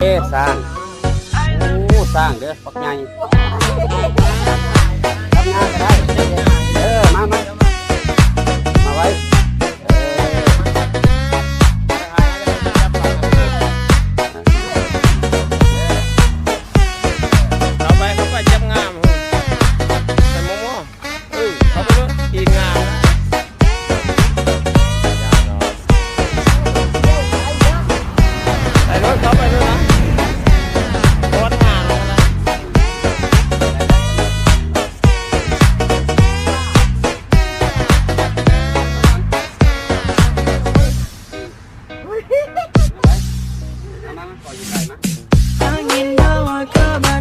สร้างโอ้สร้างเด้อปักใหญ่ทำงานก็ได้มาไว้เข้าไปจับงามใส่โมโม่เข้าไปเลยอีกงามใส่รถเข้าไปเลยนะรถงามเลยนะมาปล่อยอยู่ไกลนะ Angin bawa kabar